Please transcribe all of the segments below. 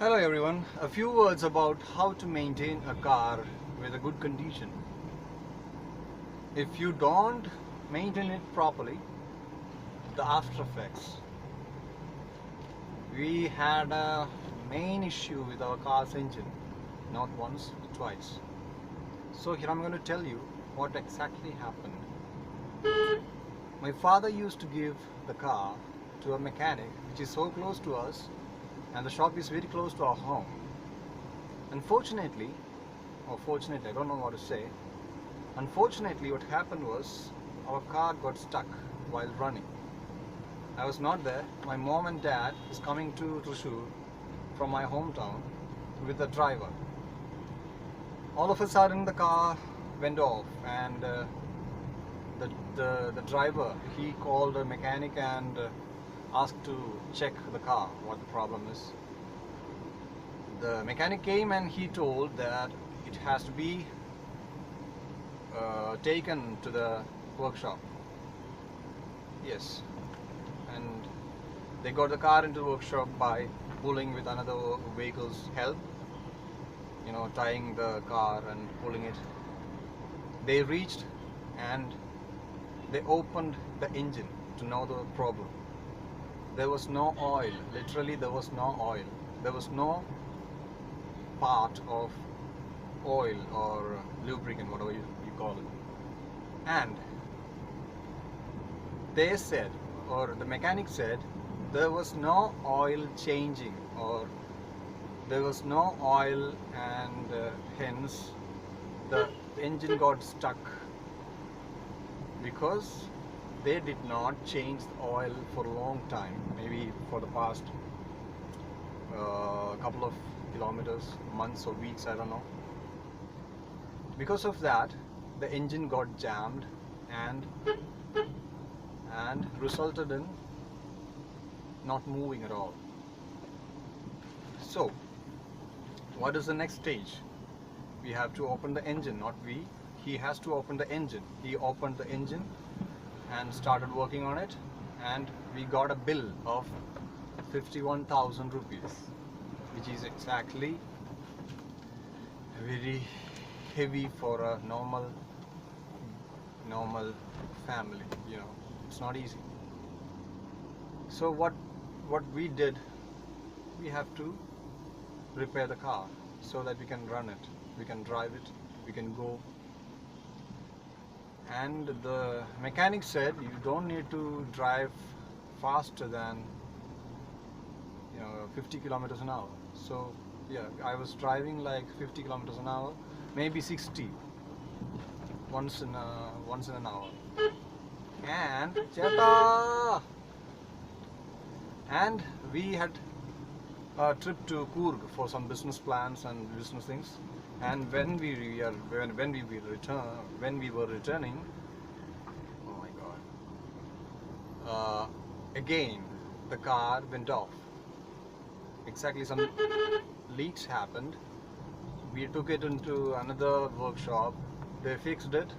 Hello everyone, a few words about how to maintain a car with a good condition. If you don't maintain it properly, the after effects. We had a main issue with our car's engine, not once, twice. So here I'm going to tell you what exactly happened. My father used to give the car to a mechanic which is so close to us, and the shop is very close to our home. Unfortunately, or fortunately, I don't know what to say. Unfortunately, what happened was our car got stuck while running. I was not there. My mom and dad is coming to Thrissur from my hometown with the driver. All of a sudden, the car went off, and the driver, he called a mechanic and asked to check the car, what the problem is. The mechanic came and he told that it has to be taken to the workshop. Yes, and they got the car into the workshop by pulling with another vehicle's help, tying the car and pulling it. They reached and they opened the engine to know the problem. There was no oil, literally there was no oil. There was no part of oil or lubricant, whatever you call it. And they said, or the mechanic said, there was no oil changing, or there was no oil, and hence the engine got stuck because they did not change the oil for a long time, maybe for the past couple of kilometers, months or weeks, I don't know. Because of that, the engine got jammed and resulted in not moving at all. So what is the next stage? We have to open the engine, not we. He has to open the engine. He opened the engine and started working on it, and we got a bill of 51,000 rupees, which is exactly very heavy for a normal family. It's not easy. So what we did, we have to repair the car so that we can run it, we can drive it, we can go. And the mechanic said you don't need to drive faster than 50 kilometers an hour. So yeah, I was driving like 50 kilometers an hour, maybe 60 once in an hour. And Cheta! And we had a trip to Coorg for some business plans and business things. And when we were returning, oh my God! Again, the car went off. Exactly, some leaks happened. We took it into another workshop. They fixed it.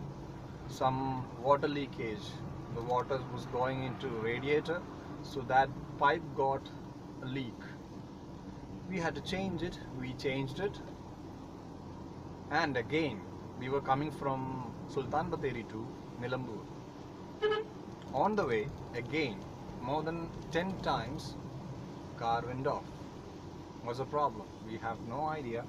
Some water leakage. The water was going into radiator, so that pipe got a leak. We had to change it. We changed it. And again, we were coming from Sultan Bathery to Nilambur. On the way, again, more than 10 times, car went off. What's the problem? We have no idea.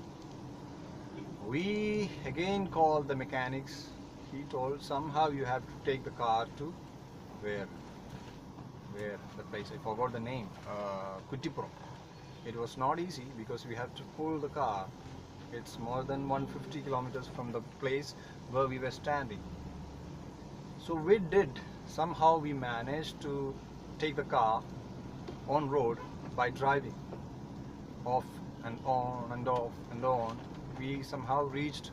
We again called the mechanics. He told somehow you have to take the car to where the place, I forgot the name, Kuttipuram. It was not easy because we had to pull the car. It's more than 150 kilometers from the place where we were standing. So we did. Somehow we managed to take the car on road by driving off and on and off and on. We somehow reached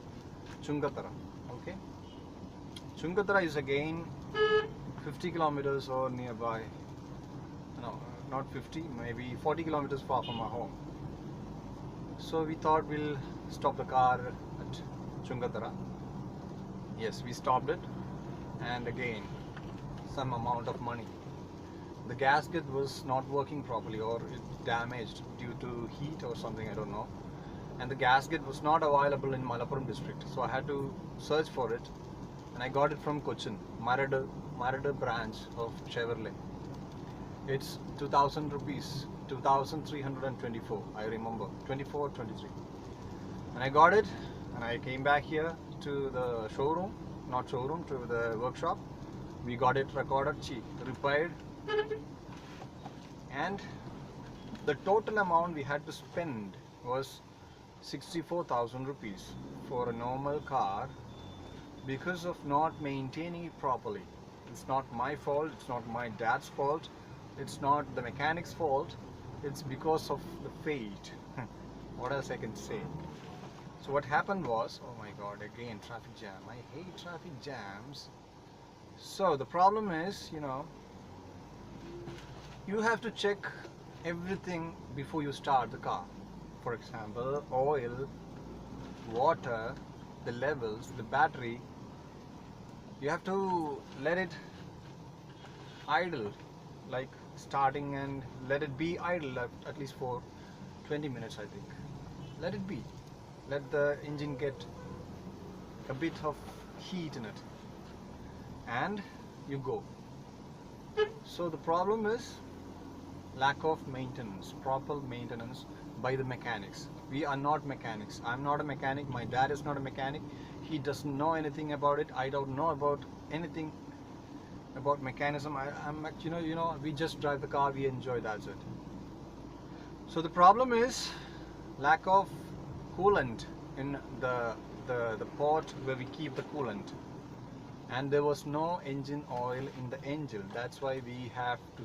Chungatara. Okay, Chungatara is again 50 kilometers or nearby. No, not 50, maybe 40 kilometers far from our home. So we thought we'll stop the car at Chungatara. Yes, we stopped it, and again some amount of money. the gasket was not working properly, or it damaged due to heat or something, I don't know. And the gasket was not available in Malappuram district, so I had to search for it, and I got it from Cochin, Marad branch of Chevrolet. It's 2000 rupees, 2324, I remember, 24, 23. And I got it, and I came back here to the showroom, not showroom, to the workshop. We got it recorded, repaired, and the total amount we had to spend was 64,000 rupees for a normal car because of not maintaining it properly. It's not my fault, it's not my dad's fault, it's not the mechanic's fault, it's because of the fate. What else I can say? So what happened was, oh my god, again traffic jam. I hate traffic jams. So the problem is, you have to check everything before you start the car. For example, oil, water, the levels, the battery. You have to let it idle, like starting, and let it be idle at least for 20 minutes, I think. Let it be. Let the engine get a bit of heat in it, and you go. So the problem is lack of maintenance, proper maintenance by the mechanics. We are not mechanics. I'm not a mechanic. My dad is not a mechanic. He doesn't know anything about it. I don't know about anything about mechanism. I'm we just drive the car, we enjoy, that's it. So the problem is lack of coolant in the port where we keep the coolant, and there was no engine oil in the engine. That's why we had to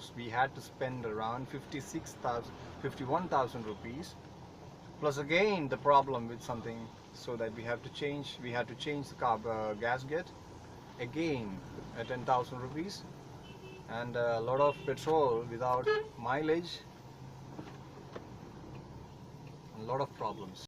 spend around 51,000 rupees, plus again the problem with something, so that we had to change the gasket again at 10,000 rupees, and a lot of petrol without mileage, a lot of problems.